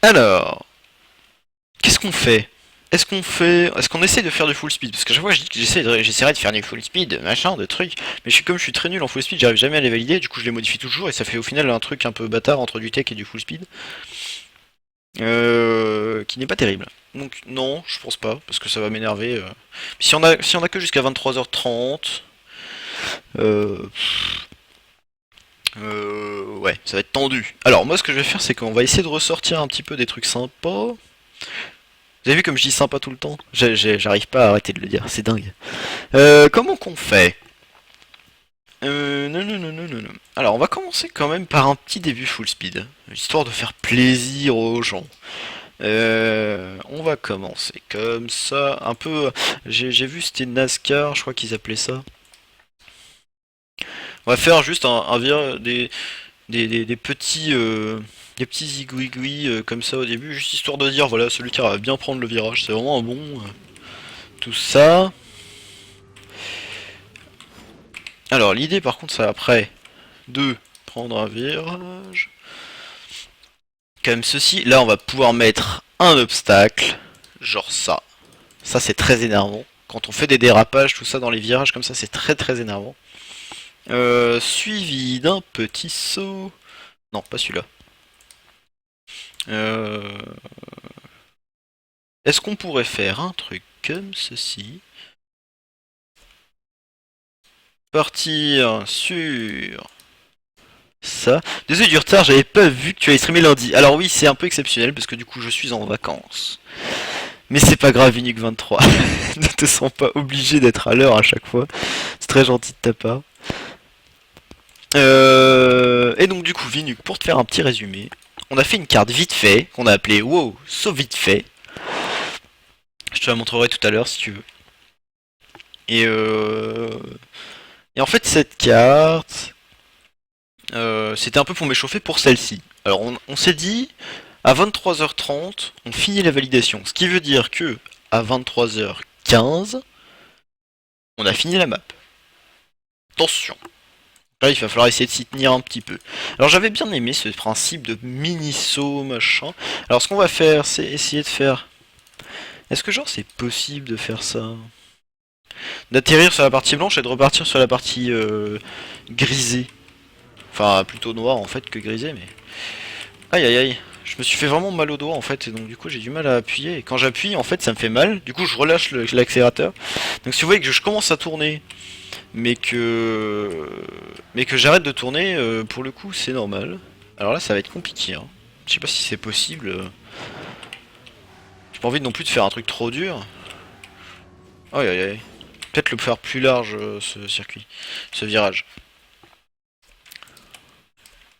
Alors, qu'est-ce qu'on fait? Est-ce qu'on essaie de faire du full speed? Parce que chaque fois je dis que j'essaierai de faire du full speed, machin, de trucs. Mais comme je suis très nul en full speed, j'arrive jamais à les valider, du coup je les modifie toujours et ça fait au final un truc un peu bâtard entre du tech et du full speed. Qui n'est pas terrible. Donc non, je pense pas, parce que ça va m'énerver. Si on a que jusqu'à 23h30, euh, ouais, ça va être tendu. Alors moi ce que je vais faire c'est qu'on va essayer de ressortir un petit peu des trucs sympas. Vous avez vu comme je dis sympa tout le temps? J'arrive pas à arrêter de le dire, c'est dingue. Comment qu'on fait? Non, non, non, non, non, non. Alors on va commencer quand même par un petit début full speed, histoire de faire plaisir aux gens. On va commencer comme ça, un peu. J'ai vu c'était NASCAR, je crois qu'ils appelaient ça. On va faire juste des petits des petits zigouigouis comme ça au début, juste histoire de dire voilà celui qui va bien prendre le virage, c'est vraiment un bon tout ça. Alors l'idée par contre c'est après de prendre un virage comme ceci. Là on va pouvoir mettre un obstacle, genre ça. Ça c'est très énervant. Quand on fait des dérapages, tout ça dans les virages comme ça, c'est très très énervant. Suivi d'un petit saut. Non, pas celui-là. Euh, Est-ce qu'on pourrait faire un truc comme ceci? Partir sur ça. Désolé du retard, j'avais pas vu que tu avais streamé lundi. Alors oui, c'est un peu exceptionnel parce que du coup je suis en vacances. Mais c'est pas grave, Inuk 23. Ne te sens pas obligé d'être à l'heure à chaque fois. C'est très gentil de ta part. Et donc du coup, Vinuk, pour te faire un petit résumé, on a fait une carte vite fait, qu'on a appelée Wow, sauf vite fait. Je te la montrerai tout à l'heure si tu veux. Et, euh... Et en fait, cette carte, c'était un peu pour m'échauffer pour celle-ci. Alors on s'est dit, à 23h30, on finit la validation. Ce qui veut dire que, à 23h15, on a fini la map. Attention. Là, il va falloir essayer de s'y tenir un petit peu. Alors j'avais bien aimé ce principe de mini-saut, machin. Alors ce qu'on va faire, c'est essayer de faire... Est-ce que genre c'est possible de faire ça? D'atterrir sur la partie blanche et de repartir sur la partie grisée. Enfin, plutôt noire en fait que grisée, mais... Aïe aïe aïe. Je me suis fait vraiment mal au doigt en fait, et donc du coup j'ai du mal à appuyer. Et quand j'appuie, en fait, ça me fait mal. Du coup, je relâche l'accélérateur. Donc si vous voyez que je commence à tourner, mais que j'arrête de tourner, pour le coup, c'est normal. Alors là, ça va être compliqué. Hein. Je sais pas si c'est possible. J'ai pas envie non plus de faire un truc trop dur. Aïe aïe aïe. Peut-être le faire plus large, ce circuit, ce virage.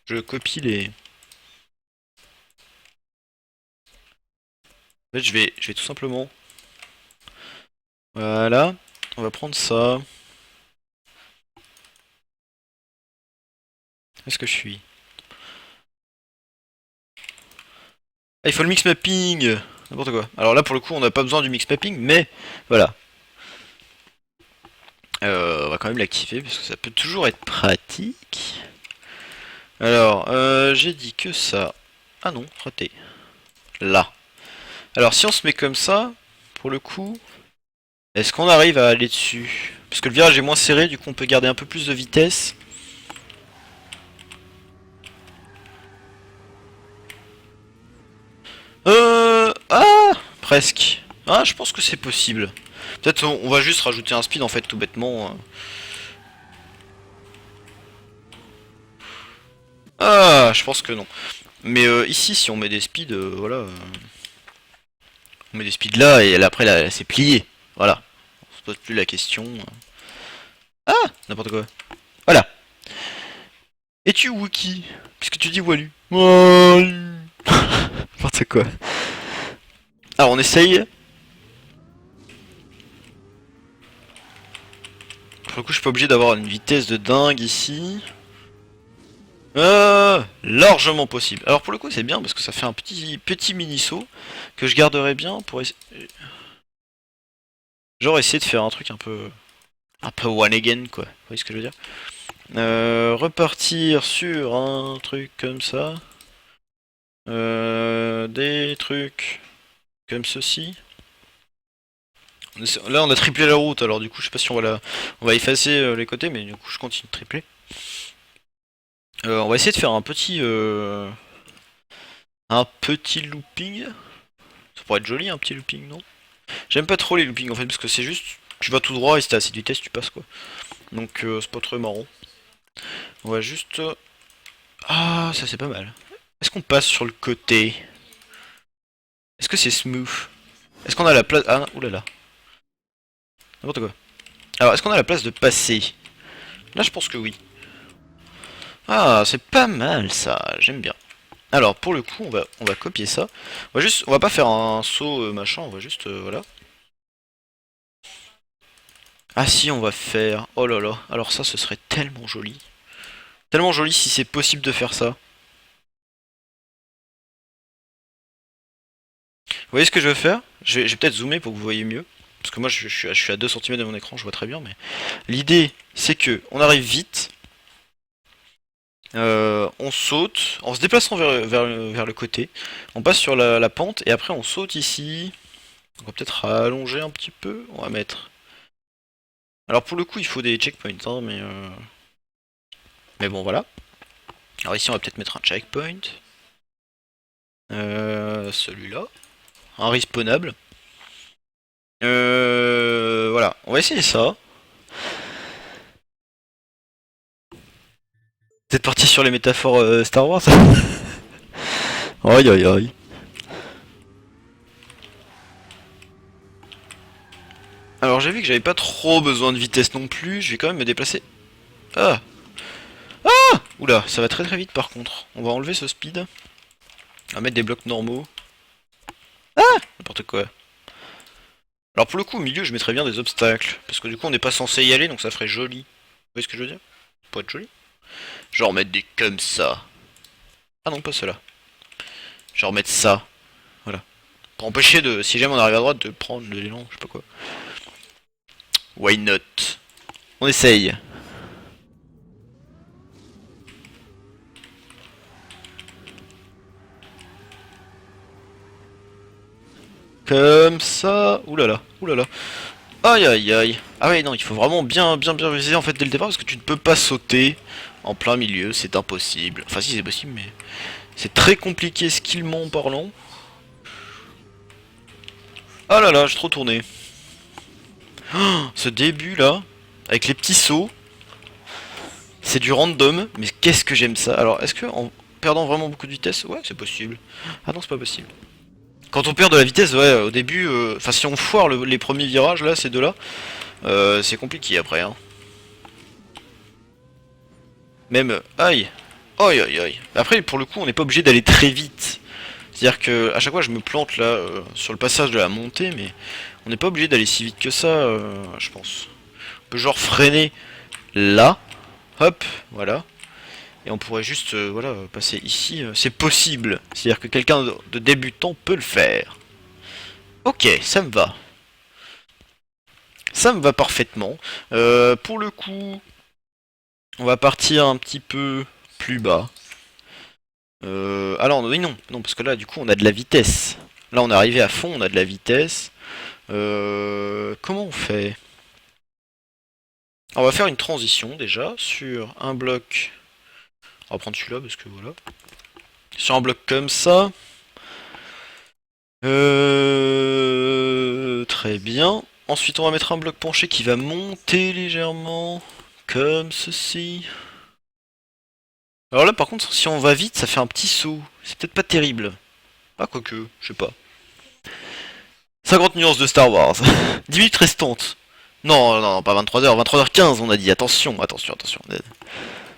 Je copie les... En fait, je vais tout simplement... Voilà. On va prendre ça. Où est-ce que je suis? Ah, il faut le mix mapping. N'importe quoi. Alors là, pour le coup, on n'a pas besoin du mix mapping, mais voilà. On va quand même l'activer, parce que ça peut toujours être pratique. Alors, j'ai dit que ça... Ah non, raté. Là. Alors, si on se met comme ça, pour le coup, est-ce qu'on arrive à aller dessus? Parce que le virage est moins serré, du coup on peut garder un peu plus de vitesse. Ah, presque. Ah, je pense que c'est possible. Peut-être on va juste rajouter un speed en fait, tout bêtement. Ah, je pense que non. Mais ici, si on met des speeds, voilà. On met des speeds là et après là, c'est plié. Voilà. On se pose plus la question. Ah, n'importe quoi. Voilà. Es-tu Wookie? Puisque tu dis Walu. Walu. N'importe quoi. Alors on essaye. Pour le coup, je suis pas obligé d'avoir une vitesse de dingue ici. Largement possible. Alors pour le coup, c'est bien parce que ça fait un petit mini saut que je garderai bien pour genre essayer de faire un truc un peu one again quoi. Vous voyez ce que je veux dire? Repartir sur un truc comme ça. des trucs comme ceci. Là on a triplé la route, alors du coup je sais pas si on va effacer les côtés, mais du coup je continue de tripler. On va essayer de faire un petit looping. Ça pourrait être joli un petit looping, non? J'aime pas trop les loopings en fait, parce que c'est juste, tu vas tout droit et si t'as assez de vitesse tu passes quoi. Donc c'est pas très marrant. On va juste... Ah, ça c'est pas mal. Est-ce qu'on passe sur le côté? Est-ce que c'est smooth? Est-ce qu'on a la place... Ah, oulala. N'importe quoi. Alors, est-ce qu'on a la place de passer? Là, je pense que oui. Ah, c'est pas mal ça, j'aime bien. Alors, pour le coup, on va copier ça. On va pas faire un saut machin, on va juste... voilà. Ah si, on va faire... Oh là là, alors ça, ce serait tellement joli. Tellement joli si c'est possible de faire ça. Vous voyez ce que je veux faire? Je vais peut-être zoomer pour que vous voyez mieux. Parce que moi, je suis à 2 cm de mon écran, je vois très bien, mais... L'idée, c'est que on arrive vite, on saute, en se déplaçant vers le côté, on passe sur la pente, et après on saute ici. On va peut-être rallonger un petit peu, on va mettre... Alors pour le coup, il faut des checkpoints, hein, mais bon, voilà. Alors ici, on va peut-être mettre un checkpoint. Celui-là. Un respawnable. Voilà, on va essayer ça. Vous êtes parti sur les métaphores Star Wars? Aïe aïe aïe. Alors j'ai vu que j'avais pas trop besoin de vitesse non plus, je vais quand même me déplacer. Ah! Oula, ça va très très vite par contre. On va enlever ce speed. On va mettre des blocs normaux. N'importe quoi. Alors pour le coup, au milieu, je mettrais bien des obstacles. Parce que du coup, on n'est pas censé y aller, donc ça ferait joli. Vous voyez ce que je veux dire? Pour être joli. Genre mettre des comme ça. Ah non, pas cela. Genre mettre ça. Voilà. Pour empêcher de, si jamais on arrive à droite, de prendre l'élan, je sais pas quoi. Why not? On essaye. Comme ça. Oulala, oulala. Aïe aïe aïe. Ah ouais, non, il faut vraiment bien bien bien viser en fait dès le départ parce que tu ne peux pas sauter en plein milieu, c'est impossible. Enfin si c'est possible mais c'est très compliqué skillement parlant. Ah là là, j'ai trop tourné. Oh, ce début là, avec les petits sauts, c'est du random, mais qu'est-ce que j'aime ça. Alors est-ce que en perdant vraiment beaucoup de vitesse, ouais c'est possible. Ah non c'est pas possible. Quand on perd de la vitesse, ouais, au début, enfin si on foire les premiers virages là, ces deux-là, c'est compliqué après. Hein. Même, aïe, aïe aïe aïe. Après, pour le coup, on n'est pas obligé d'aller très vite. C'est-à-dire que à chaque fois, je me plante là sur le passage de la montée, mais on n'est pas obligé d'aller si vite que ça, je pense. On peut genre freiner là, hop, voilà. Et on pourrait juste, voilà, passer ici. C'est possible. C'est-à-dire que quelqu'un de débutant peut le faire. Ok, ça me va. Ça me va parfaitement. Pour le coup, on va partir un petit peu plus bas. Alors oui non, non parce que là du coup on a de la vitesse. Là on est arrivé à fond, on a de la vitesse. Comment on fait? On va faire une transition déjà sur un bloc. On va prendre celui-là parce que voilà. Sur un bloc comme ça. Très bien. Ensuite on va mettre un bloc penché qui va monter légèrement. Comme ceci. Alors là par contre si on va vite ça fait un petit saut. C'est peut-être pas terrible. Ah quoique, je sais pas. 50 nuances de Star Wars. 10 minutes restantes. Non, non, non, pas 23h, 23h15 on a dit. Attention, attention, attention.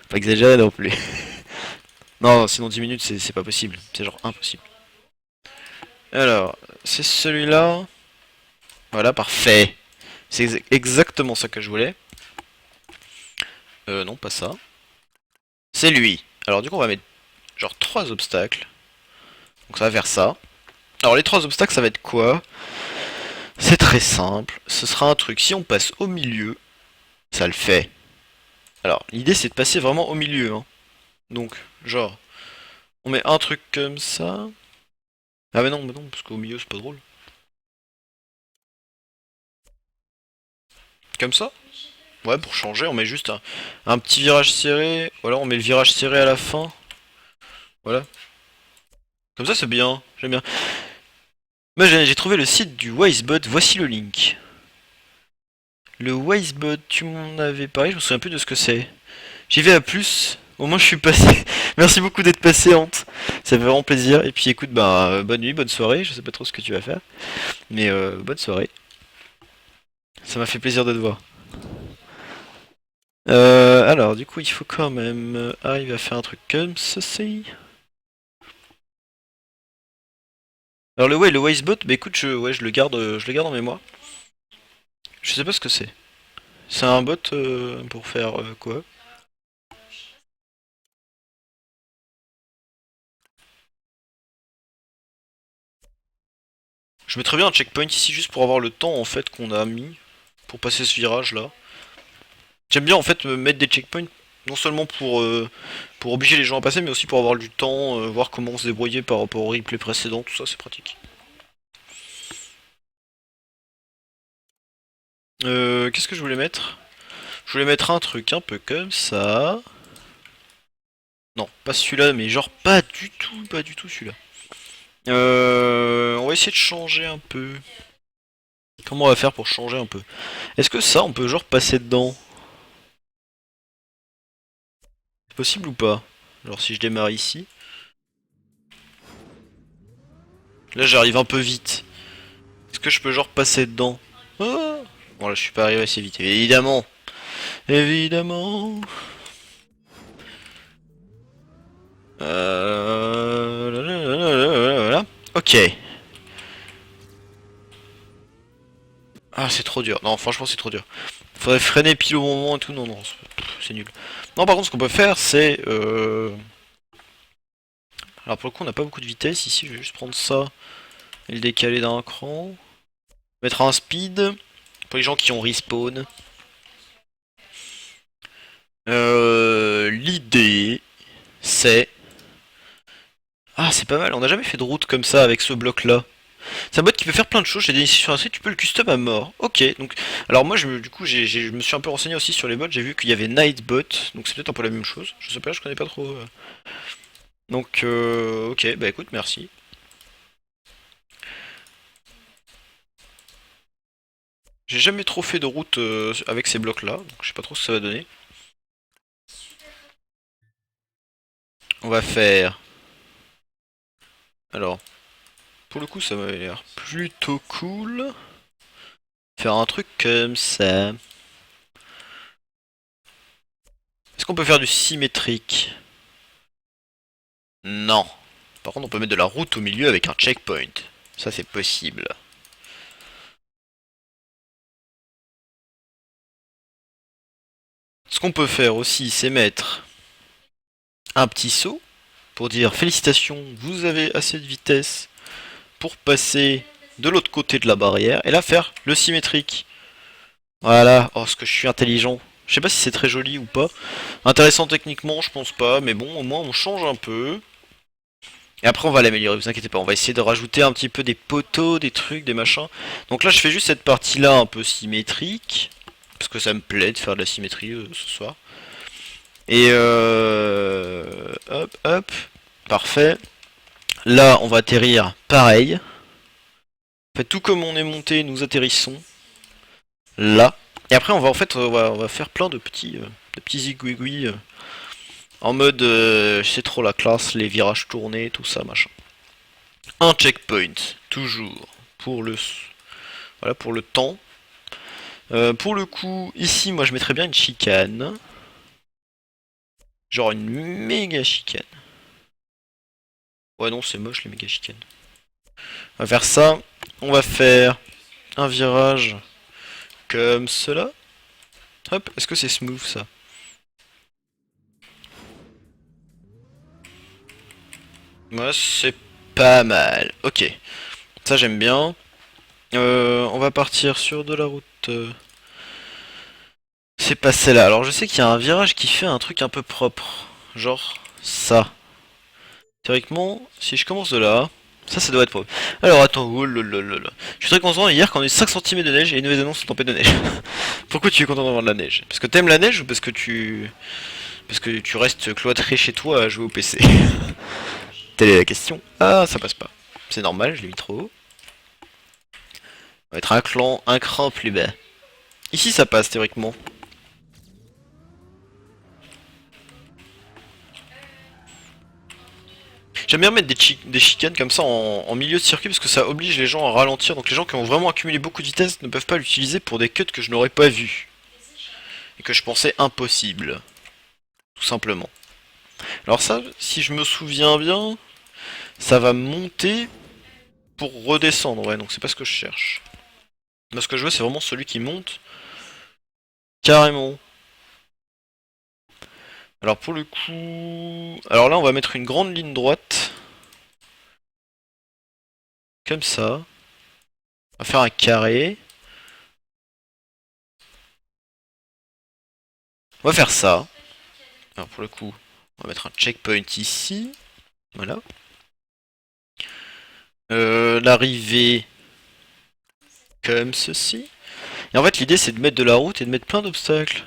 Pas exagérer non plus. Non, non, sinon 10 minutes c'est pas possible. C'est genre impossible. Alors, c'est celui-là. Voilà, parfait. C'est exactement ça que je voulais. Non, pas ça. C'est lui. Alors du coup on va mettre genre 3 obstacles. Donc ça va faire ça. Alors les 3 obstacles ça va être quoi? C'est très simple. Ce sera un truc, si on passe au milieu, ça le fait. Alors, l'idée c'est de passer vraiment au milieu. Hein. Donc, genre, on met un truc comme ça. Ah mais non, parce qu'au milieu c'est pas drôle. Comme ça? Ouais, pour changer, on met juste un petit virage serré. Ou alors on met le virage serré à la fin. Voilà. Comme ça c'est bien, j'aime bien. Moi j'ai trouvé le site du Wisebot, voici le link. Le Wisebot, tu m'en avais parlé, je me souviens plus de ce que c'est. J'y vais à plus. Au moins je suis passé. Merci beaucoup d'être passé, Hante. Ça fait vraiment plaisir. Et puis écoute, bah bonne nuit, bonne soirée. Je sais pas trop ce que tu vas faire. Mais bonne soirée. Ça m'a fait plaisir de te voir. Alors du coup il faut quand même arriver à faire un truc comme ceci. Alors le Wisebot, bah écoute, je le garde en mémoire. Je sais pas ce que c'est. C'est un bot pour faire quoi? Je mettrais bien un checkpoint ici juste pour avoir le temps en fait qu'on a mis pour passer ce virage là. J'aime bien en fait mettre des checkpoints non seulement pour obliger les gens à passer mais aussi pour avoir du temps, voir comment on se débrouiller par rapport au replay précédent, tout ça c'est pratique. Qu'est-ce que je voulais mettre? Je voulais mettre un truc un peu comme ça. Non, pas celui-là, mais genre pas du tout celui-là. On va essayer de changer un peu. Comment on va faire pour changer un peu? Est-ce que ça, on peut genre passer dedans? C'est possible ou pas? Genre si je démarre ici. Là j'arrive un peu vite. Est-ce que je peux genre passer dedans? Ah, bon là je suis pas arrivé assez vite. Évidemment. Évidemment. Là. Ok. Ah c'est trop dur. Non franchement c'est trop dur. Faudrait freiner pile au bon moment et tout. Non non c'est nul. Non par contre ce qu'on peut faire c'est alors pour le coup on n'a pas beaucoup de vitesse ici. Je vais juste prendre ça et le décaler d'un cran. Mettre un speed pour les gens qui ont respawn. L'idée c'est... Ah c'est pas mal, on n'a jamais fait de route comme ça avec ce bloc là. C'est un bot qui peut faire plein de choses, j'ai des initiés sur un site, tu peux le custom à mort. Ok, donc... Alors moi du coup je me suis un peu renseigné aussi sur les bots, j'ai vu qu'il y avait Nightbot, donc c'est peut-être un peu la même chose. Je sais pas, je connais pas trop. Donc ok, bah écoute, merci. J'ai jamais trop fait de route avec ces blocs là, donc je sais pas trop ce que ça va donner. On va faire... Alors, pour le coup ça m'a l'air plutôt cool. Faire un truc comme ça. Est-ce qu'on peut faire du symétrique? Non. Par contre, on peut mettre de la route au milieu avec un checkpoint. Ça, c'est possible. Ce qu'on peut faire aussi, c'est mettre un petit saut pour dire félicitations, vous avez assez de vitesse pour passer de l'autre côté de la barrière. Et là, faire le symétrique. Voilà. Oh, ce que je suis intelligent. Je sais pas si c'est très joli ou pas. Intéressant techniquement, je pense pas. Mais bon, au moins, on change un peu. Et après on va l'améliorer, vous inquiétez pas, on va essayer de rajouter un petit peu des poteaux, des trucs, des machins. Donc là je fais juste cette partie là un peu symétrique, parce que ça me plaît de faire de la symétrie ce soir. Et hop hop, parfait. Là on va atterrir pareil. En fait tout comme on est monté, nous atterrissons là. Et après on va en fait on va faire plein de petits zigouigouis en mode c'est trop la classe, les virages tournés, tout ça machin. Un checkpoint, toujours, pour le, voilà, pour le temps. Pour le coup, ici, moi, je mettrais bien une chicane. Genre une méga chicane. Ouais, non, c'est moche, les méga chicanes. On va faire ça. On va faire un virage comme cela. Hop, est-ce que c'est smooth, ça? Moi, c'est pas mal. Ok, ça, j'aime bien. On va partir sur de la route... C'est pas celle-là. Alors je sais qu'il y a un virage qui fait un truc un peu propre. Genre ça. Théoriquement, si je commence de là, Ça doit être pour eux. Alors attends, oh là là là là. Je suis très content hier quand on a eu 5 cm de neige et une nouvelle annonce de tempête de neige. Pourquoi tu es content d'avoir de la neige? Parce que t'aimes la neige ou parce que tu... Parce que tu restes cloîtré chez toi à jouer au PC? Telle est la question. Ah, ça passe pas. C'est normal, je l'ai mis trop haut. On va être un cran plus bas. Ici ça passe théoriquement. J'aime bien mettre des chicanes comme ça en milieu de circuit parce que ça oblige les gens à ralentir. Donc les gens qui ont vraiment accumulé beaucoup de vitesse ne peuvent pas l'utiliser pour des cuts que je n'aurais pas vus. Et que je pensais impossible. Tout simplement. Alors ça, si je me souviens bien, ça va monter pour redescendre. Ouais, donc c'est pas ce que je cherche. Moi ce que je veux c'est vraiment celui qui monte carrément. Alors pour le coup... Alors là on va mettre une grande ligne droite. Comme ça. On va faire un carré. On va faire ça. Alors pour le coup, on va mettre un checkpoint ici. Voilà. L'arrivée comme ceci. Et en fait l'idée c'est de mettre de la route et de mettre plein d'obstacles.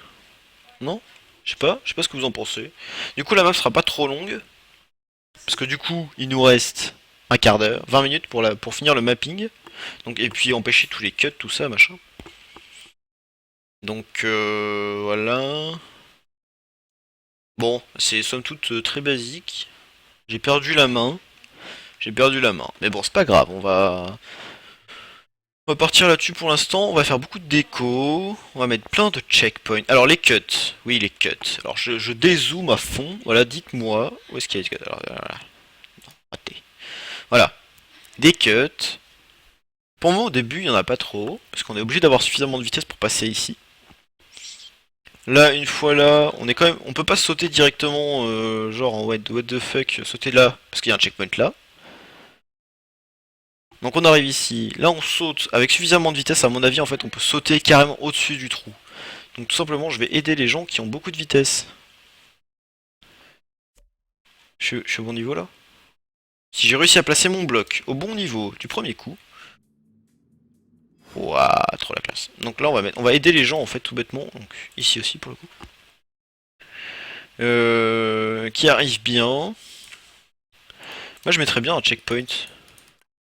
Non? Je sais pas ce que vous en pensez. Du coup la map sera pas trop longue. Parce que du coup il nous reste un quart d'heure, 20 minutes pour finir le mapping. Donc, et puis empêcher tous les cuts, tout ça, machin. Donc voilà. Bon, c'est somme toute très basique. J'ai perdu la main. J'ai perdu la main. Mais bon, c'est pas grave, on va partir là-dessus pour l'instant. On va faire beaucoup de déco. On va mettre plein de checkpoints. Alors les cuts. Oui, les cuts. Alors je dézoome à fond. Voilà, dites-moi. Où est-ce qu'il y a les cuts? Alors, voilà. Non, raté. Voilà. Des cuts. Pour moi, au début, il n'y en a pas trop. Parce qu'on est obligé d'avoir suffisamment de vitesse pour passer ici. Là, une fois là, on est quand même, on peut pas sauter directement, genre en what the fuck, sauter là, parce qu'il y a un checkpoint là. Donc on arrive ici, là on saute avec suffisamment de vitesse, à mon avis en fait on peut sauter carrément au-dessus du trou. Donc tout simplement je vais aider les gens qui ont beaucoup de vitesse. Je suis au bon niveau là? Si j'ai réussi à placer mon bloc au bon niveau du premier coup. Ouah, trop la classe. Donc là on va aider les gens en fait tout bêtement, donc ici aussi pour le coup. Qui arrive bien. Moi je mettrais bien un checkpoint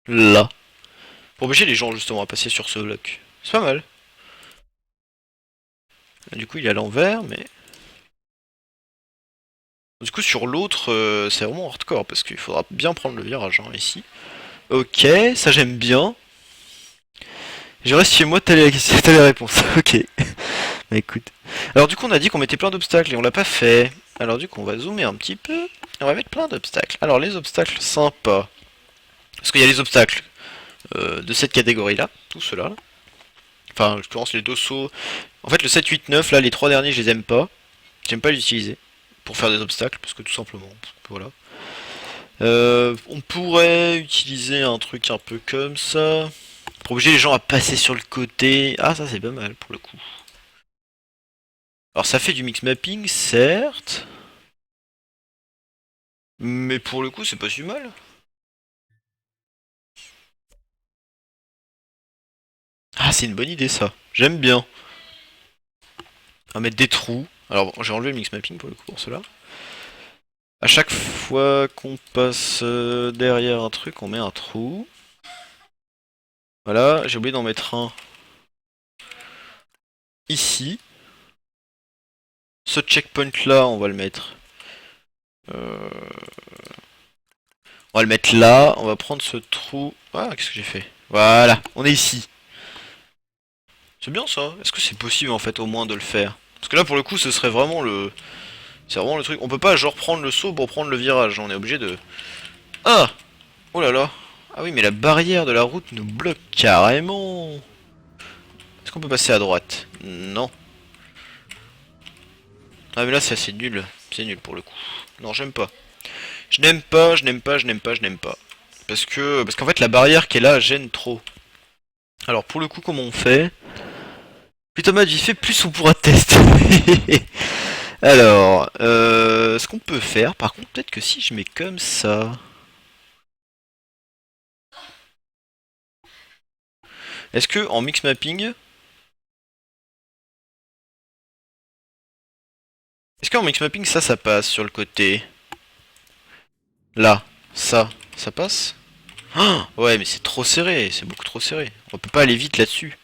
là. Pour obliger les gens justement à passer sur ce bloc. C'est pas mal. Là, du coup il est à l'envers mais... Du coup sur l'autre c'est vraiment hardcore parce qu'il faudra bien prendre le virage hein, ici. Ok, ça j'aime bien. Je reste chez moi, t'as les réponses. Ok. Bah écoute. Alors du coup on a dit qu'on mettait plein d'obstacles et on l'a pas fait. Alors du coup on va zoomer un petit peu. Et on va mettre plein d'obstacles. Alors les obstacles sympas. Parce qu'il y a les obstacles de cette catégorie là. Tout cela là. Enfin, en l'occurrence les deux sauts. En fait, le 7, 8, 9, là, les trois derniers, je les aime pas. J'aime pas les utiliser pour faire des obstacles, parce que tout simplement, voilà. On pourrait utiliser un truc un peu comme ça, pour obliger les gens à passer sur le côté. Ah, ça c'est pas mal pour le coup. Alors ça fait du mix mapping, certes. Mais pour le coup, c'est pas si mal. Ah, c'est une bonne idée ça. J'aime bien. On va mettre des trous. Alors, j'ai enlevé le mix mapping pour le coup pour cela. À chaque fois qu'on passe derrière un truc, on met un trou. Voilà, j'ai oublié d'en mettre un ici. Ce checkpoint là, on va le mettre. Euh, On va le mettre là. On va prendre ce trou. Ah, qu'est-ce que j'ai fait? Voilà, on est ici. C'est bien ça. Est-ce que c'est possible en fait au moins de le faire? Parce que là pour le coup, ce serait vraiment le... C'est vraiment le truc. On peut pas genre prendre le saut pour prendre le virage. On est obligé de... Ah! Oh là là. Ah oui, mais la barrière de la route nous bloque carrément. Est-ce qu'on peut passer à droite? Non. Ah mais là c'est assez nul. C'est nul pour le coup. Non, j'aime pas. Je n'aime pas, je n'aime pas, je n'aime pas, je n'aime pas. Parce qu'en fait la barrière qui est là gêne trop. Alors pour le coup comment on fait? Plus Thomas vite fait, plus on pourra tester. Alors, ce qu'on peut faire, par contre, peut-être que si je mets comme ça... Est-ce que en mix mapping... Est-ce qu'en mix mapping ça passe sur le côté? Là, ça passe? Oh, ouais mais c'est trop serré, c'est beaucoup trop serré. On peut pas aller vite là-dessus.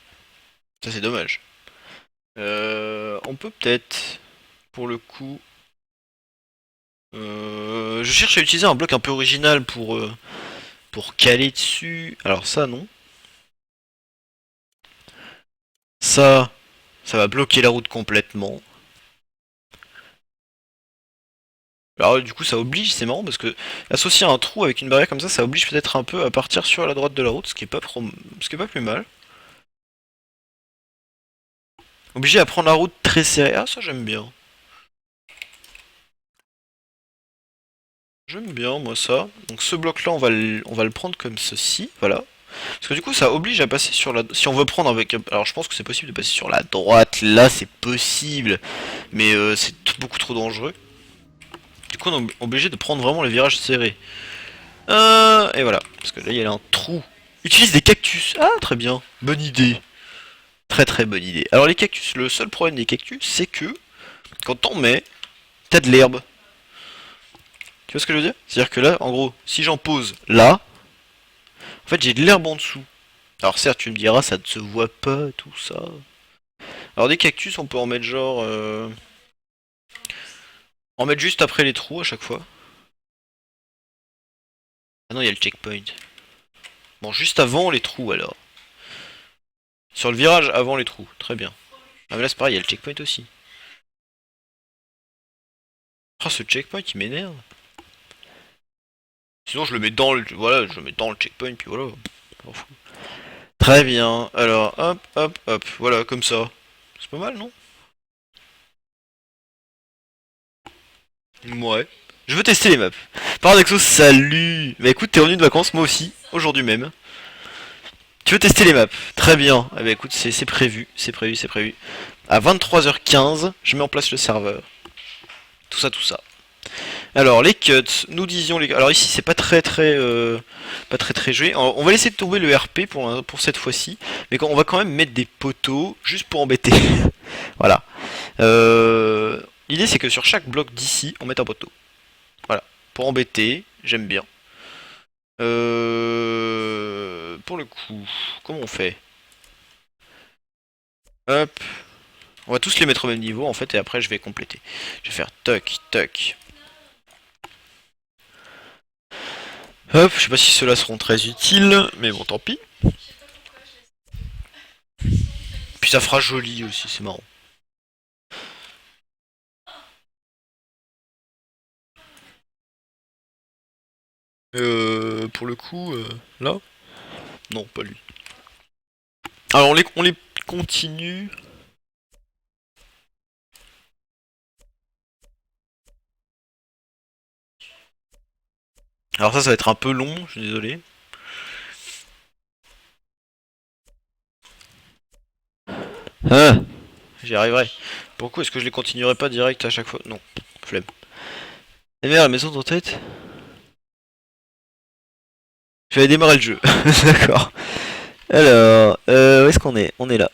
Ça c'est dommage. On peut peut-être, pour le coup... je cherche à utiliser un bloc un peu original pour caler dessus. Alors ça non. Ça va bloquer la route complètement. Alors du coup ça oblige, c'est marrant parce que associer un trou avec une barrière comme ça oblige peut-être un peu à partir sur la droite de la route, ce qui est pas plus mal. Obligé à prendre la route très serrée. Ah ça j'aime bien. J'aime bien moi ça. Donc ce bloc là on va le prendre comme ceci, voilà. Parce que du coup ça oblige à passer sur la... Si on veut prendre avec... Alors je pense que c'est possible de passer sur la droite, là c'est possible. Mais c'est beaucoup trop dangereux. Du coup on est obligé de prendre vraiment les virages serrés. Et voilà. Parce que là il y a un trou. Utilise des cactus. Ah très bien. Bonne idée. Très très bonne idée. Alors les cactus, le seul problème des cactus c'est que quand t'en mets, t'as de l'herbe. Tu vois ce que je veux dire? C'est-à-dire que là, en gros, si j'en pose là, en fait j'ai de l'herbe en dessous. Alors certes, tu me diras, ça ne se voit pas, tout ça. Alors des cactus, on peut en mettre genre... En mettre juste après les trous à chaque fois. Ah non, il y a le checkpoint. Bon, juste avant les trous alors. Sur le virage, avant les trous. Très bien. Ah mais là c'est pareil, il y a le checkpoint aussi. Ah ce checkpoint, il m'énerve. Sinon je le mets dans le... Voilà, je le mets dans le checkpoint, puis voilà. Très bien. Alors, hop, hop, hop. Voilà, comme ça. C'est pas mal, non? Ouais. Je veux tester les maps. Paradoxo, salut. Bah écoute, t'es revenu de vacances, moi aussi, aujourd'hui même. Tu veux tester les maps? Très bien. Eh bah écoute, c'est prévu, c'est prévu, c'est prévu. À 23h15, je mets en place le serveur. Tout ça, tout ça. Alors les cuts, nous disions les... Alors ici c'est pas très très joué. On va laisser tomber le RP pour cette fois-ci, mais on va quand même mettre des poteaux juste pour embêter. Voilà. L'idée c'est que sur chaque bloc d'ici, on mette un poteau. Voilà. Pour embêter, j'aime bien. Pour le coup, comment on fait? Hop. On va tous les mettre au même niveau en fait et après je vais compléter. Je vais faire toc toc. Hop, je sais pas si ceux-là seront très utiles, mais bon tant pis. Puis ça fera joli aussi, c'est marrant. Pour le coup, là? Non, pas lui. Alors on les continue. Alors ça va être un peu long, je suis désolé. Ah, j'y arriverai. Pourquoi est-ce que je les continuerai pas direct à chaque fois? Non, flemme. Et merde, la maison de tête. Je vais démarrer le jeu. D'accord. Alors, où est-ce qu'on est? On est là.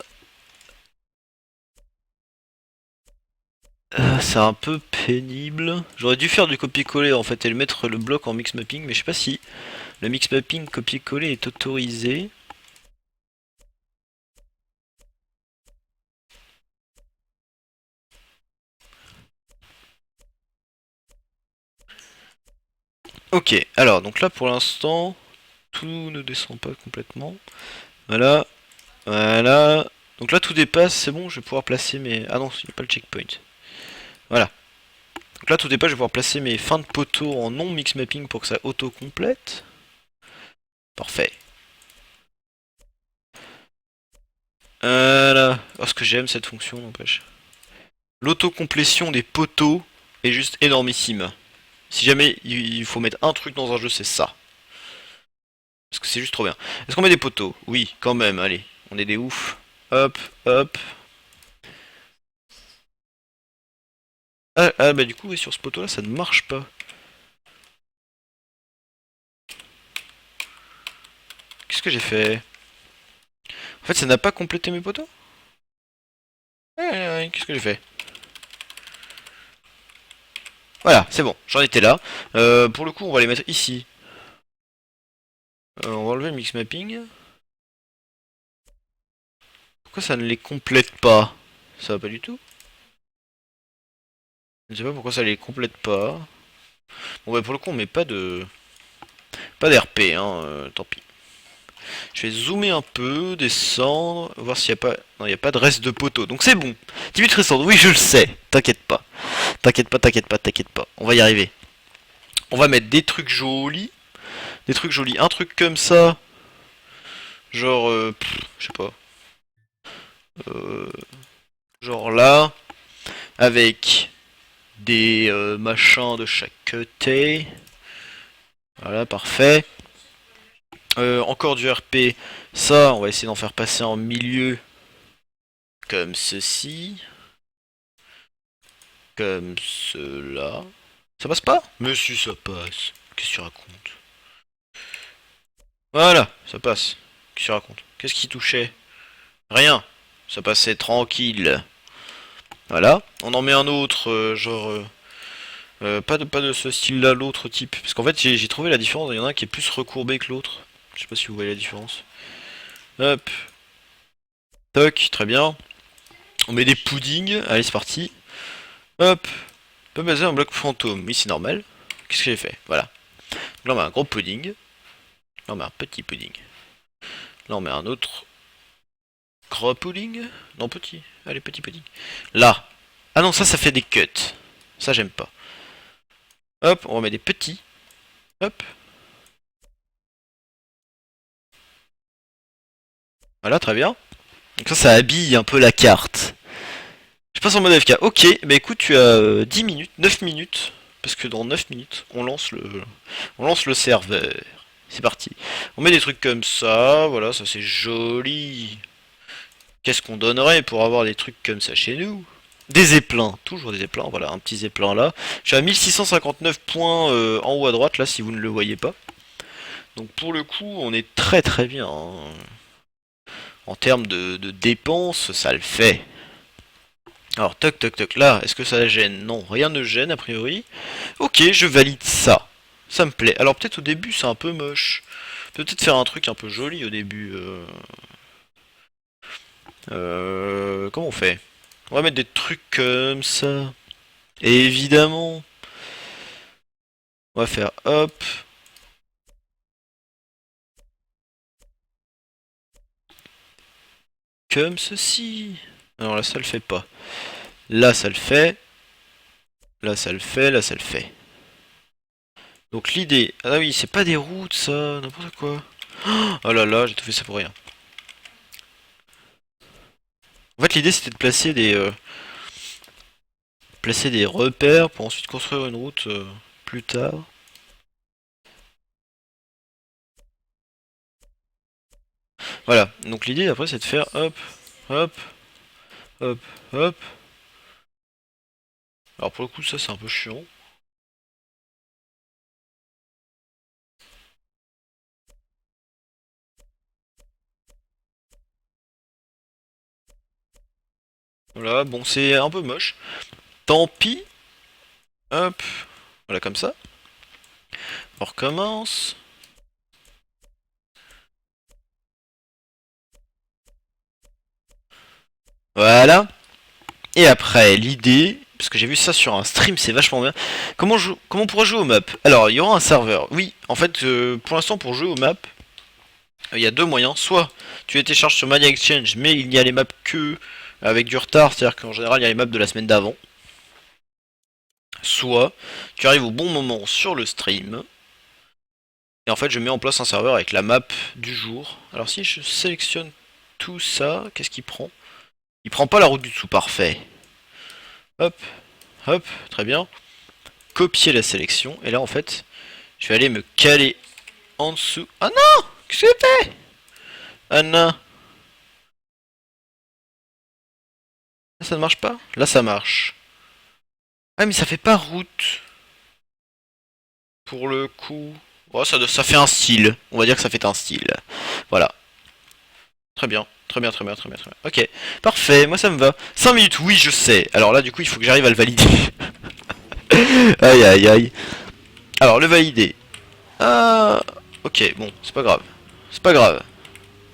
C'est un peu pénible. J'aurais dû faire du copier-coller en fait et le mettre le bloc en mix mapping, mais je sais pas si le mix mapping copier-coller est autorisé. Ok, alors donc là pour l'instant, tout ne descend pas complètement. Voilà, voilà. Donc là tout dépasse, c'est bon, je vais pouvoir placer mes... Ah non, il n'y a pas le checkpoint. Voilà. Donc là tout dépasse, je vais pouvoir placer mes fins de poteau en non mix mapping pour que ça auto-complète. Parfait. Voilà. Oh, ce que j'aime cette fonction, n'empêche. L'autocomplétion des poteaux est juste énormissime. Si jamais il faut mettre un truc dans un jeu, c'est ça. Parce que c'est juste trop bien. Est-ce qu'on met des poteaux? Oui, quand même, allez. On est des oufs. Hop, hop. Bah du coup, ouais, sur ce poteau là, ça ne marche pas. Qu'est-ce que j'ai fait? En fait, ça n'a pas complété mes poteaux. Qu'est-ce que j'ai fait? Voilà, c'est bon, j'en étais là. Pour le coup, on va les mettre ici. On va enlever le mix mapping. Pourquoi ça ne les complète pas? Ça va pas du tout. Je ne sais pas pourquoi ça les complète pas. Bon bah pour le coup on met pas de... Pas d'RP, hein, tant pis. Je vais zoomer un peu, descendre, voir s'il n'y a pas... Non, il n'y a pas de reste de poteau, donc c'est bon. 10 minutes restantes, oui je le sais, t'inquiète pas. T'inquiète pas, t'inquiète pas, t'inquiète pas. On va y arriver. On va mettre des trucs jolis. Des trucs jolis. Un truc comme ça. Genre, je sais pas. Euh, genre là. Avec des machins de chaque côté. Voilà, parfait. Encore du RP. Ça, on va essayer d'en faire passer en milieu. Comme ceci. Comme cela. Ça passe pas? Mais si ça passe. Qu'est-ce que tu racontes? Voilà, ça passe. Qu'est-ce que tu racontes? Qu'est-ce qui touchait? Rien. Ça passait tranquille. Voilà. On en met un autre, pas de ce style-là, l'autre type. Parce qu'en fait, j'ai trouvé la différence. Il y en a un qui est plus recourbé que l'autre. Je sais pas si vous voyez la différence. Hop. Toc, très bien. On met des puddings. Allez, c'est parti. Hop. Peut baser un bloc fantôme. Oui, c'est normal. Qu'est-ce que j'ai fait? Voilà. Là, on met un gros pudding. Là, on met un petit pudding. Là, on met un autre gros pudding. Non, petit. Allez, petit pudding. Là. Ah non, ça fait des cuts. Ça, j'aime pas. Hop, on remet des petits. Hop. Voilà, très bien. Donc ça habille un peu la carte. Je passe en mode FK. Ok, bah écoute, tu as 10 minutes, 9 minutes. Parce que dans 9 minutes, on lance le serveur. C'est parti. On met des trucs comme ça, voilà, ça c'est joli. Qu'est-ce qu'on donnerait pour avoir des trucs comme ça chez nous? Des zeppelins, toujours des zeppelins, voilà, un petit zeppelin là. Je suis à 1659 points en haut à droite, là, si vous ne le voyez pas. Donc pour le coup, on est très très bien, hein. En termes de dépenses, ça le fait. Alors, toc toc toc, là, est-ce que ça gêne? Non, rien ne gêne a priori. Ok, je valide ça. Ça me plaît. Alors peut-être au début c'est un peu moche. Peut-être faire un truc un peu joli au début. Comment on fait? On va mettre des trucs comme ça. Et évidemment, on va faire hop. Comme ceci. Alors là ça le fait pas. Là ça le fait. Là ça le fait, là ça le fait. Donc l'idée... Ah oui, c'est pas des routes ça, n'importe quoi. Oh là là, j'ai tout fait ça pour rien. En fait l'idée c'était de placer des repères pour ensuite construire une route plus tard. Voilà, donc l'idée après c'est de faire hop, hop, hop, hop. Alors pour le coup ça c'est un peu chiant. Voilà, bon c'est un peu moche. Tant pis. Hop, voilà comme ça. On recommence. Voilà. Et après, l'idée, parce que j'ai vu ça sur un stream, c'est vachement bien. Comment on pourra jouer aux maps? Alors, il y aura un serveur. Oui, en fait, pour l'instant, pour jouer aux maps, il y a deux moyens. Soit tu les télécharges sur Mania Exchange, mais il n'y a les maps que avec du retard, c'est-à-dire qu'en général, il y a les maps de la semaine d'avant. Soit tu arrives au bon moment sur le stream, et en fait, je mets en place un serveur avec la map du jour. Alors, si je sélectionne tout ça, qu'est-ce qu'il prend? Il prend pas la route du dessous, parfait. Hop, hop, très bien. Copier la sélection, et là, en fait, je vais aller me caler en dessous. Ah non! Qu'est-ce que j'ai fait? Ah non! Là, ça ne marche pas? Là, ça marche. Ah, mais ça fait pas route. Pour le coup. Oh, ça fait un style. On va dire que ça fait un style. Voilà. Très bien. Très bien, très bien, très bien, très bien. Ok, parfait, moi ça me va. 5 minutes, oui, je sais. Alors là, du coup, il faut que j'arrive à le valider. Aïe, aïe, aïe. Alors, le valider. Ah, ok, bon, c'est pas grave. C'est pas grave.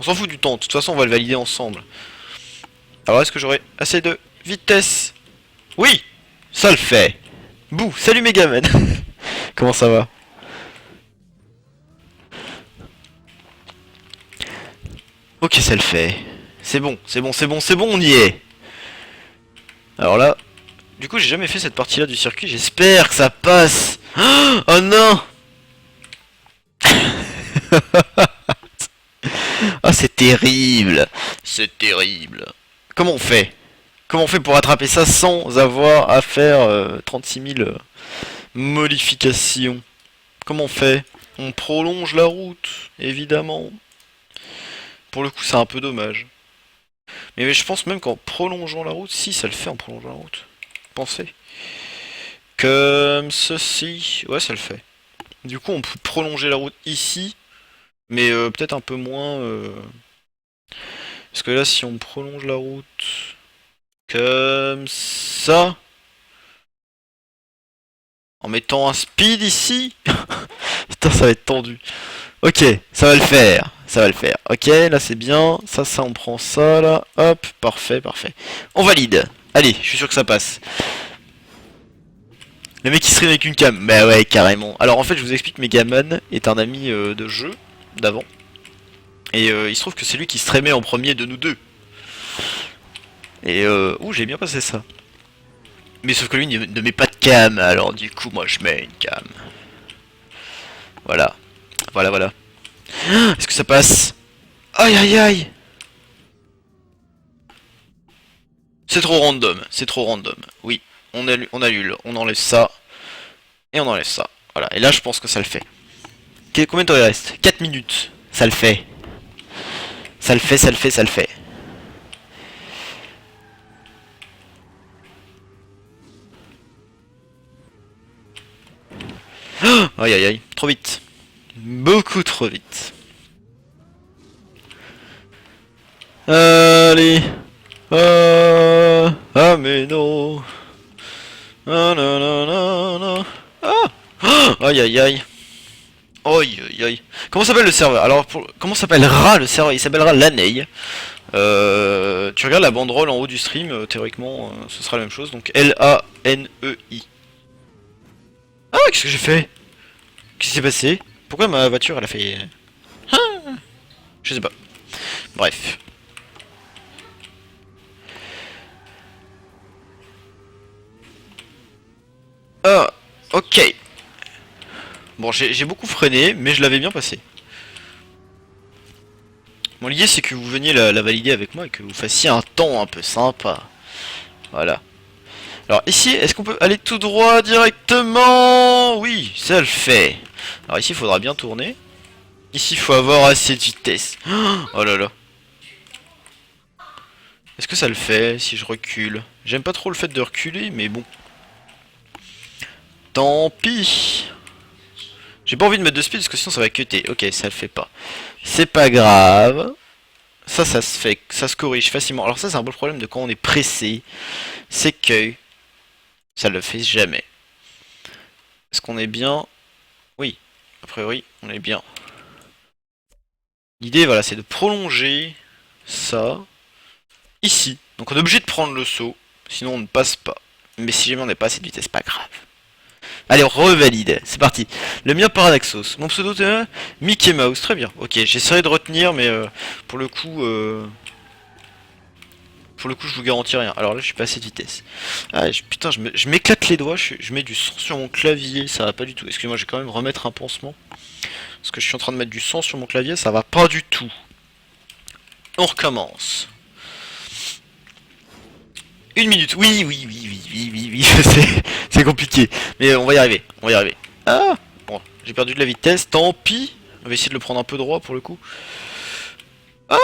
On s'en fout du temps, de toute façon, on va le valider ensemble. Alors, est-ce que j'aurai assez de vitesse? Oui, ça le fait. Bouh, salut Megaman. Comment ça va? Ok, ça le fait. C'est bon, c'est bon, c'est bon, c'est bon, on y est. Alors là, du coup, j'ai jamais fait cette partie-là du circuit. J'espère que ça passe. Oh non. Ah, c'est terrible. C'est terrible. Comment on fait? Comment on fait pour attraper ça sans avoir à faire 36 000 modifications? Comment on fait? On prolonge la route, évidemment. Pour le coup, c'est un peu dommage. Mais je pense même qu'en prolongeant la route, si ça le fait en prolongeant la route. Pensez. Comme ceci. Ouais, ça le fait. Du coup, on peut prolonger la route ici, mais peut-être un peu moins. Parce que là, si on prolonge la route comme ça, en mettant un speed ici, putain, ça va être tendu. Ok, ça va le faire. Ça va le faire. Ok, là c'est bien. Ça, on prend ça là. Hop, parfait, parfait. On valide. Allez, je suis sûr que ça passe. Le mec qui stream avec une cam. Bah ouais, carrément. Alors en fait, je vous explique, Megaman est un ami de jeu d'avant. Et il se trouve que c'est lui qui streamait en premier de nous deux. Et ouh, j'ai bien passé ça. Mais sauf que lui ne met pas de cam, alors du coup, moi je mets une cam. Voilà. Voilà, voilà. Est-ce que ça passe? Aïe, aïe, aïe. C'est trop random, c'est trop random. Oui, on annule, on enlève ça. Et on enlève ça. Voilà, et là je pense que ça le fait. Combien de temps il reste? 4 minutes. Ça le fait. Ça le fait, ça le fait, ça le fait. Oh, aïe aïe aïe, trop vite. Beaucoup trop vite. Allez. Ah mais non. Ah non non non non. Ah. Aïe aïe aïe. Aïe aïe aïe. Comment s'appelle le serveur? Alors comment s'appellera le serveur? Il s'appellera Laney. Tu regardes la banderole en haut du stream, théoriquement ce sera la même chose, donc Lanei. Ah, qu'est-ce que j'ai fait? Qu'est-ce qui s'est passé? Pourquoi ma voiture elle a fait... Ah, je sais pas. Bref. Ah, ok. Bon, j'ai beaucoup freiné, mais je l'avais bien passé. Bon, l'idée c'est que vous veniez la valider avec moi et que vous fassiez un temps un peu sympa. Voilà. Alors ici, est-ce qu'on peut aller tout droit directement? Oui, ça le fait. Alors ici, il faudra bien tourner. Ici, il faut avoir assez de vitesse. Oh là là. Est-ce que ça le fait si je recule? J'aime pas trop le fait de reculer, mais bon. Tant pis. J'ai pas envie de mettre de speed parce que sinon ça va cutter. Ok, ça le fait pas. C'est pas grave. Ça se fait, ça se corrige facilement. Alors ça, c'est un peu le problème de quand on est pressé. C'est que ça le fait jamais. Est-ce qu'on est bien? Oui. A priori, on est bien. L'idée, voilà, c'est de prolonger ça ici. Donc on est obligé de prendre le saut, sinon on ne passe pas. Mais si jamais on n'est pas à cette vitesse, pas grave. Allez, on revalide. C'est parti. Le mien Paradoxos. Mon pseudo Mickey Mouse. Très bien. Ok, j'essaierai de retenir, mais pour le coup... Pour le coup, je vous garantis rien. Alors là, je suis pas à cette vitesse. Ah, putain, je m'éclate les doigts. Je mets du sang sur mon clavier. Ça va pas du tout. Excusez-moi, je vais quand même remettre un pansement. Parce que je suis en train de mettre du sang sur mon clavier. Ça va pas du tout. On recommence. 1 minute. Oui, oui, oui, oui, oui, oui, oui. C'est compliqué. Mais on va y arriver. On va y arriver. Ah, bon, j'ai perdu de la vitesse. Tant pis. On va essayer de le prendre un peu droit pour le coup. Ah,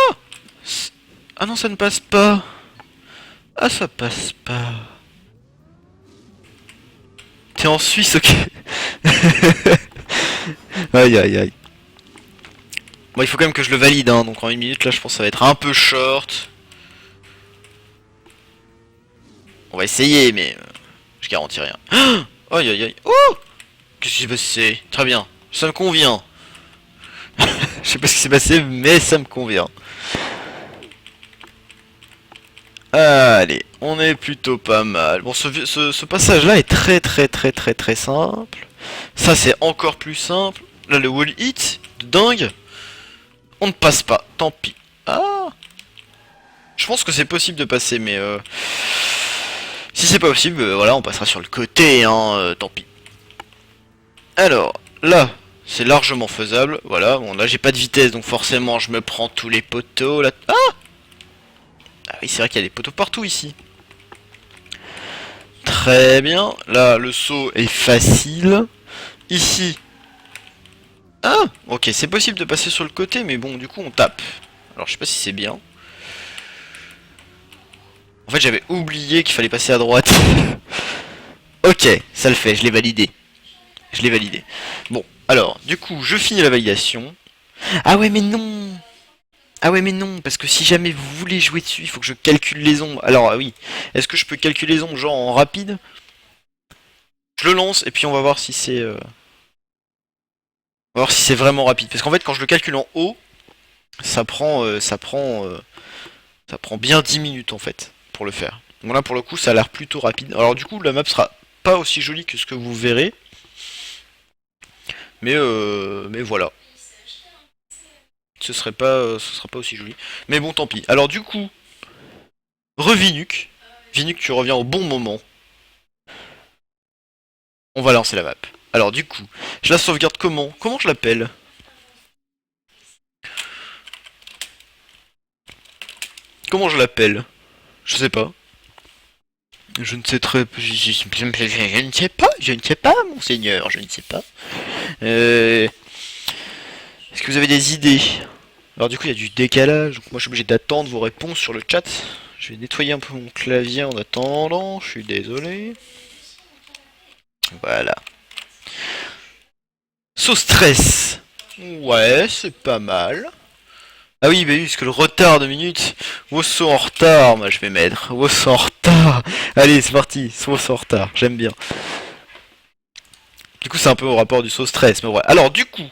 ah non, ça ne passe pas. Ah, ça passe pas. T'es en Suisse, ok. Aïe, aïe, aïe. Bon, il faut quand même que je le valide, hein, donc en 1 minute, là, je pense que ça va être un peu short. On va essayer, mais je garantis rien. Aïe aïe aïe. Oh, qu'est-ce qui s'est passé? Très bien, ça me convient. Je sais pas ce qui s'est passé, mais ça me convient. Allez, on est plutôt pas mal. Bon, ce passage-là est très simple. Ça, c'est encore plus simple. Là, le wall hit, de dingue. On ne passe pas, tant pis. Ah, je pense que c'est possible de passer, mais si c'est pas possible, voilà, on passera sur le côté, hein, tant pis. Alors, là, c'est largement faisable. Voilà, bon, là, j'ai pas de vitesse, donc forcément, je me prends tous les poteaux. Là. Ah, ah oui, c'est vrai qu'il y a des poteaux partout ici. Très bien. Là, le saut est facile. Ici. Ah, ok, c'est possible de passer sur le côté, mais bon, du coup, on tape. Alors, je sais pas si c'est bien. En fait, j'avais oublié qu'il fallait passer à droite. Ok, ça le fait, je l'ai validé. Je l'ai validé. Bon, alors, du coup, je finis la validation. Ah ouais, mais non! Ah ouais, mais non, parce que si jamais vous voulez jouer dessus, il faut que je calcule les ombres. Alors, ah oui, est-ce que je peux calculer les ombres, genre en rapide? Je le lance, et puis on va voir si c'est... On va voir si c'est vraiment rapide. Parce qu'en fait, quand je le calcule en haut, ça prend bien 10 minutes, en fait, pour le faire. Donc là, pour le coup, ça a l'air plutôt rapide. Alors du coup, la map sera pas aussi jolie que ce que vous verrez. Mais voilà. Ce sera pas aussi joli. Mais bon, tant pis. Alors du coup, Revinuk. Vinuk, tu reviens au bon moment. On va lancer la map. Alors du coup, je la sauvegarde comment? Comment je l'appelle? Comment je l'appelle? Je sais pas. Je ne sais très... Je ne sais pas, je ne sais pas, monseigneur, je ne sais pas. Est-ce que vous avez des idées? Alors du coup, il y a du décalage, donc moi je suis obligé d'attendre vos réponses sur le chat. Je vais nettoyer un peu mon clavier en attendant, je suis désolé. Voilà. So stress. Ouais, c'est pas mal. Ah oui, bah oui, parce que le retard de minutes. Wosso en retard, moi je vais mettre. Wosso en retard. Allez, c'est parti. Wosso en retard, j'aime bien. Du coup, c'est un peu au rapport du so stress, mais ouais. Alors, du coup,